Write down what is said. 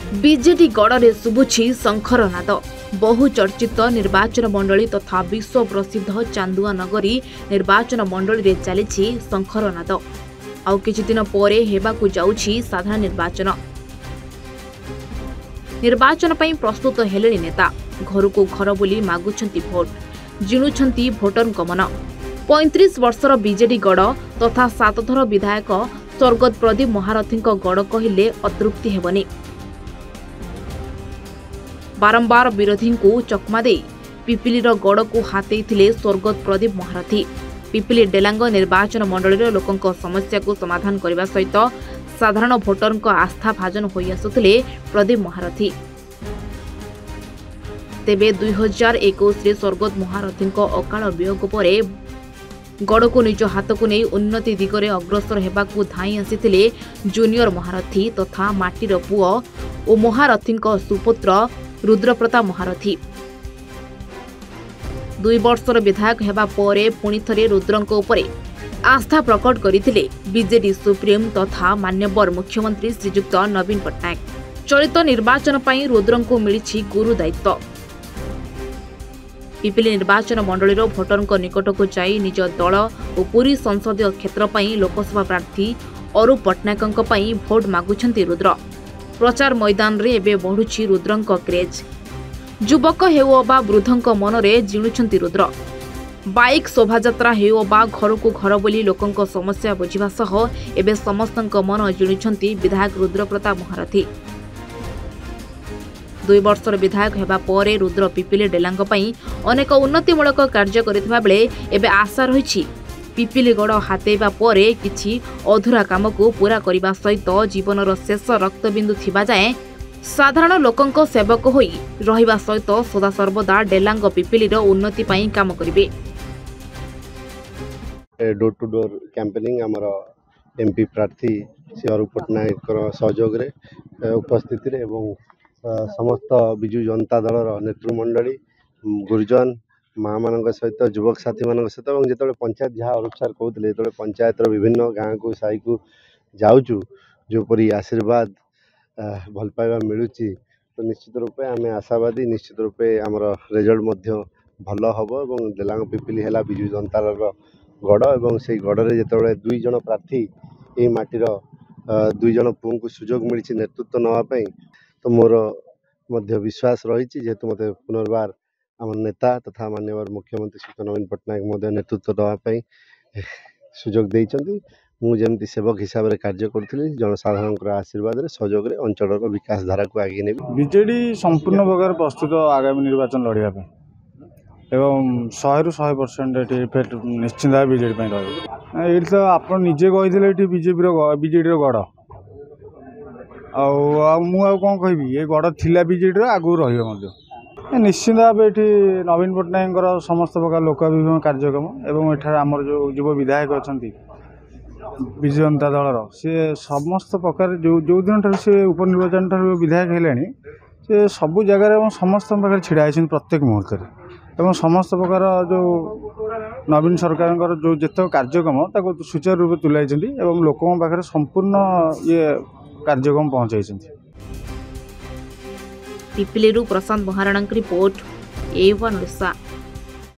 BJD ଗଡ଼ରେ ଶୁଭୁଛି ଶଙ୍ଖର ନାଦ। ବହୁ ଚର୍ଚ୍ଚିତ ନିର୍ବାଚନ ମଣ୍ଡଳୀ ତଥା ବିଶ୍ୱ ପ୍ରସିଦ୍ଧ ଚାନ୍ଦୁଆ ନଗରୀ ନିର୍ବାଚନ ମଣ୍ଡଳୀରେ ଚାଲିଛି ଶଙ୍ଖର ନାଦ। ଆଉ କିଛି ଦିନ ପରେ ହେବାକୁ ଯାଉଛି ସାଧାରଣ ନିର୍ବାଚନ ପାଇଁ ପ୍ରସ୍ତୁତ ହେଲେଣି ନେତା। ଘରକୁ ଘର ବୁଲି ମାଗୁଛନ୍ତି ଭୋଟ, ଜିଣୁଛନ୍ତି ଭୋଟରଙ୍କ ମନ। 35 ବର୍ଷର ବିଜେଡି ଗଡ଼ ତଥା 7 ଥର ବିଧାୟକ ସ୍ୱର୍ଗତ ପ୍ରଦୀପ ମହାରଥୀଙ୍କ ଗଡ଼ କହିଲେ ଅତୃପ୍ତି ହେବନି। ବାରମ୍ବାର ବିରୋଧୀଙ୍କୁ ଚକମା ଦେଇ ପିପିଲିର ଗଡ଼କୁ ହାତେଇଥିଲେ ସ୍ୱର୍ଗତ ପ୍ରଦୀପ ମହାରଥୀ। ପିପିଲି ଡେଲାଙ୍ଗ ନିର୍ବାଚନ ମଣ୍ଡଳୀର ଲୋକଙ୍କ ସମସ୍ୟାକୁ ସମାଧାନ କରିବା ସହିତ ସାଧାରଣ ଭୋଟରଙ୍କ ଆସ୍ଥା ଭାଜନ ହୋଇ ଆସୁଥିଲେ ପ୍ରଦୀପ ମହାରଥୀ। ତେବେ 2021ରେ ସ୍ୱର୍ଗତ ମହାରଥୀଙ୍କ ଅକାଳ ବିୟୋଗ ପରେ ଗଡ଼କୁ ନିଜ ହାତକୁ ନେଇ ଉନ୍ନତି ଦିଗରେ ଅଗ୍ରସର ହେବାକୁ ଧାଇଁ ଆସିଥିଲେ ଜୁନିୟର ମହାରଥୀ ତଥା ମାଟିର ପୁଅ ଓ ମହାରଥୀଙ୍କ ସୁପୁତ୍ର ରୁଦ୍ରପ୍ରତାପ ମହାରଥୀ। 2 ବର୍ଷର ବିଧାୟକ ହେବା ପରେ ପୁଣି ଥରେ ରୁଦ୍ରଙ୍କ ଉପରେ ଆସ୍ଥା ପ୍ରକଟ କରିଥିଲେ ବିଜେଡି ସୁପ୍ରିମ ତଥା ମାନ୍ୟବର ମୁଖ୍ୟମନ୍ତ୍ରୀ ଶ୍ରୀଯୁକ୍ତ ନବୀନ ପଟ୍ଟନାୟକ। ଚଳିତ ନିର୍ବାଚନ ପାଇଁ ରୁଦ୍ରଙ୍କୁ ମିଳିଛି ଗୁରୁ ଦାୟିତ୍ୱ। ପିପିଲି ନିର୍ବାଚନ ମଣ୍ଡଳୀର ଭୋଟରଙ୍କ ନିକଟକୁ ଯାଇ ନିଜ ଦଳ ଓ ପୁରୀ ସଂସଦୀୟ କ୍ଷେତ୍ର ପାଇଁ ଲୋକସଭା ପ୍ରାର୍ଥୀ ଅରୁପ ପଟ୍ଟନାୟକଙ୍କ ପାଇଁ ଭୋଟ ମାଗୁଛନ୍ତି ରୁଦ୍ର। ପ୍ରଚାର ମଇଦାନରେ ଏବେ ବଢ଼ୁଛି ରୁଦ୍ରଙ୍କ କ୍ରେଜ୍। ଯୁବକ ହେଉ ଅବା ବୃଦ୍ଧଙ୍କ ମନରେ ଜିଣୁଛନ୍ତି ରୁଦ୍ର। ବାଇକ୍ ଶୋଭାଯାତ୍ରା ହେଉ ଅବା ଘରକୁ ଘର ବୁଲି ଲୋକଙ୍କ ସମସ୍ୟା ବୁଝିବା ସହ ଏବେ ସମସ୍ତଙ୍କ ମନ ଜିଣୁଛନ୍ତି ବିଧାୟକ ରୁଦ୍ରପ୍ରତାପ ମହାରଥୀ। 2 ବର୍ଷର ବିଧାୟକ ହେବା ପରେ ରୁଦ୍ର ପିପିଲି ଡେଲାଙ୍ଗ ପାଇଁ ଅନେକ ଉନ୍ନତିମୂଳକ କାର୍ଯ୍ୟ କରିଥିବା ବେଳେ ଏବେ ଆଶା ରହିଛି ପିପିଲି ଗଡ଼ ହାତେଇବା ପରେ କିଛି ଅଧୁରା କାମକୁ ପୂରା କରିବା ସହିତ ଜୀବନର ଶେଷ ରକ୍ତବିନ୍ଦୁ ଥିବା ଯାଏଁ ସାଧାରଣ ଲୋକଙ୍କ ସେବକ ହୋଇ ରହିବା ସହିତ ସଦାସର୍ବଦା ଡେଲାଙ୍ଗ ପିପିଲିର ଉନ୍ନତି ପାଇଁ କାମ କରିବେ। डोर टू डोर कैंपेनिंग आमर एमपी प्रार्थी श्री अरूप पट्टनायक सहयोग उपस्थित समस्त विजु जनता दल नेतृमंडली गुरुजन माँ मान सहित युवक साथी मान सहित जो पंचायत जहाँ अरूप सार कहते जो पंचायत विभिन्न गाँव को साई को जाऊँ जोपरी आशीर्वाद भल पाइबा मिलूँ तो निश्चित रूपे आम आशावादी निश्चित रूपे आमर रिजल्ट भल हम और डेलांग पिपिली है विजु जनता दल गड़ और से गड़े जो 2 जन प्रार्थी ये माटीर 2 जन पुओं को सुजोग मिली नेतृत्व नापी तो मोर विश्वास रही जेहेतु मत पुनर्बार आम नेता तथा माननीय मुख्यमंत्री श्री नवीन पट्टनायक नेतृत्व नापी सुजोग देइछन्ति। मुझे सेवक हिसाब से कार्य करी जनसाधारण आशीर्वाद सहयोग अंचल विकास धारा को आगे ने बीजेडी संपूर्ण प्रकार प्रस्तुत आगामी निर्वाचन लड़िया एवं 100% निश्चिंत भाव बीजेडी ये तो आप निजे कही बीजेडी गड़ कौन कह ये गड़ थिला बीजेडी आगू रही निश्चिंत भाव ये नवीन पट्टनायक समस्त प्रकार लोकाभिमुख कार्यक्रम एवं एठार आमर जो युव विधायक अच्छा विजु जनता दल सी समस्त प्रकार जो दिन से उपनिर्वाचन विधायक है से सबू जगार समस्त प्रकार छिड़ा होती प्रत्येक मुहूर्त एवं समस्त प्रकार जो नवीन सरकार जो जिते कार्यक्रम सुचारू रूप तुलाई एवं लोकों पाखे संपूर्ण ये कार्यक्रम पहुंचाई। पिपिली प्रशांत महाराणा रिपोर्ट A1 ओडिशा।